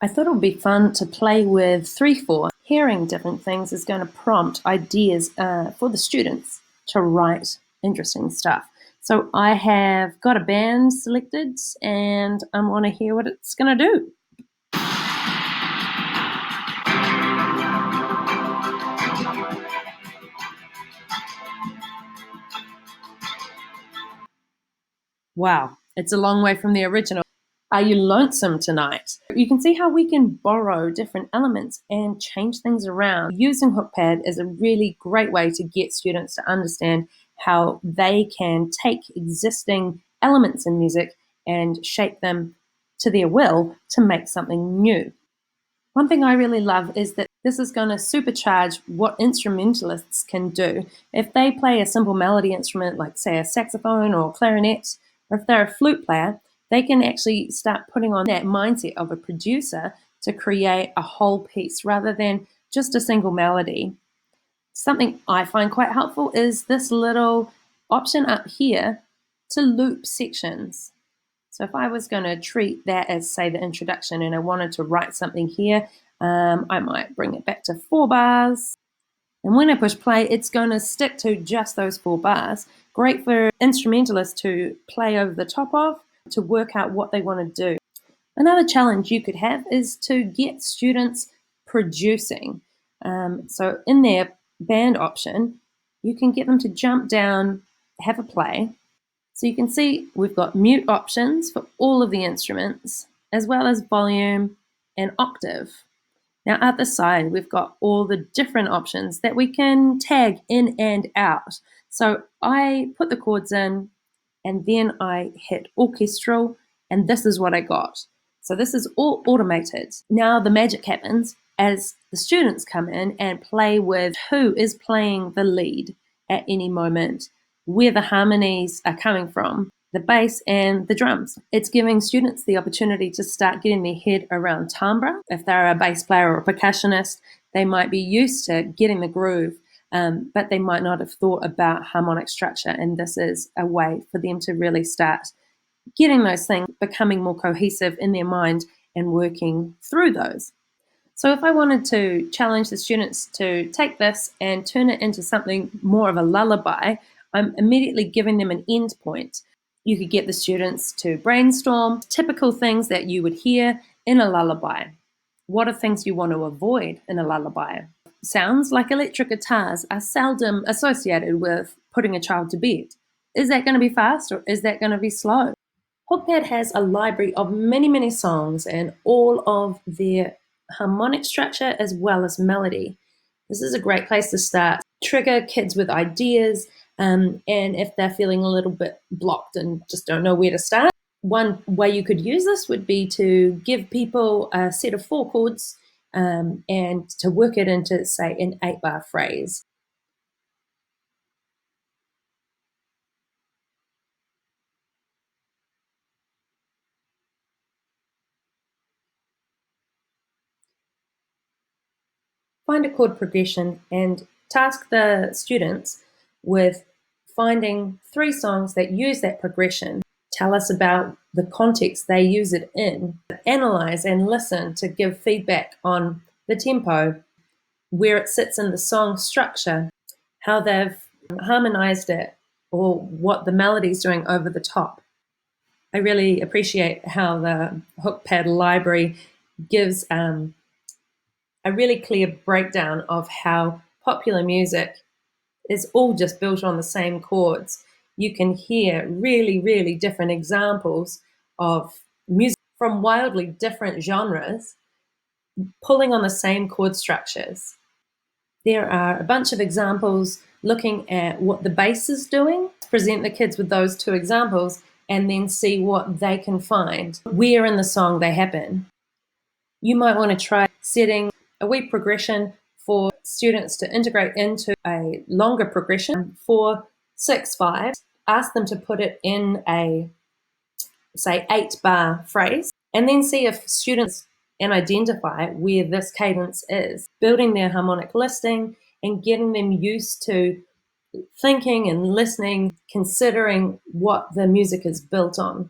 I thought it would be fun to play with 3-4. Hearing different things is going to prompt ideas for the students to write interesting stuff. So I have got a band selected and I want to hear what it's going to do. Wow, it's a long way from the original. Are you lonesome tonight? You can see how we can borrow different elements and change things around. Using Hookpad is a really great way to get students to understand how they can take existing elements in music and shape them to their will to make something new. One thing I really love is that this is going to supercharge what instrumentalists can do. If they play a simple melody instrument like, say, a saxophone or a clarinet, or if they're a flute player, they can actually start putting on that mindset of a producer to create a whole piece rather than just a single melody. Something I find quite helpful is this little option up here to loop sections. So if I was going to treat that as, say, the introduction and I wanted to write something here, I might bring it back to 4 bars. And when I push play, it's going to stick to just those 4 bars. Great for instrumentalists to play over the top of, to work out what they want to do. Another challenge you could have is to get students producing. So in their band option, you can get them to jump down, have a play. So you can see we've got mute options for all of the instruments, as well as volume and octave. Now at the side, we've got all the different options that we can tag in and out. So I put the chords in and then I hit orchestral and this is what I got. So this is all automated. Now the magic happens as the students come in and play with who is playing the lead at any moment, where the harmonies are coming from, the bass and the drums. It's giving students the opportunity to start getting their head around timbre. If they're a bass player or a percussionist, they might be used to getting the groove, but they might not have thought about harmonic structure, and this is a way for them to really start getting those things, becoming more cohesive in their mind and working through those. So if I wanted to challenge the students to take this and turn it into something more of a lullaby, I'm immediately giving them an end point. You could get the students to brainstorm typical things that you would hear in a lullaby. What are things you want to avoid in a lullaby? Sounds like electric guitars are seldom associated with putting a child to bed. Is that going to be fast or is that going to be slow? Hookpad has a library of many, many songs and all of their harmonic structure as well as melody. This is a great place to start. Trigger kids with ideas, and if they're feeling a little bit blocked and just don't know where to start. One way you could use this would be to give people a set of 4 chords and to work it into, say, an 8-bar phrase. Find a chord progression and task the students with finding 3 songs that use that progression. Tell us about the context they use it in. Analyze and listen to give feedback on the tempo, where it sits in the song structure, how they've harmonized it, or what the melody's doing over the top. I really appreciate how the Hookpad library gives a really clear breakdown of how popular music is all just built on the same chords. You can hear really, really different examples of music from wildly different genres pulling on the same chord structures. There are a bunch of examples looking at what the bass is doing. Present the kids with those 2 examples and then see what they can find, where in the song they happen. You might want to try setting a wee progression for students to integrate into a longer progression for 6/5. Ask them to put it in a, say, 8-bar phrase, and then see if students can identify where this cadence is, building their harmonic listing and getting them used to thinking and listening, considering what the music is built on.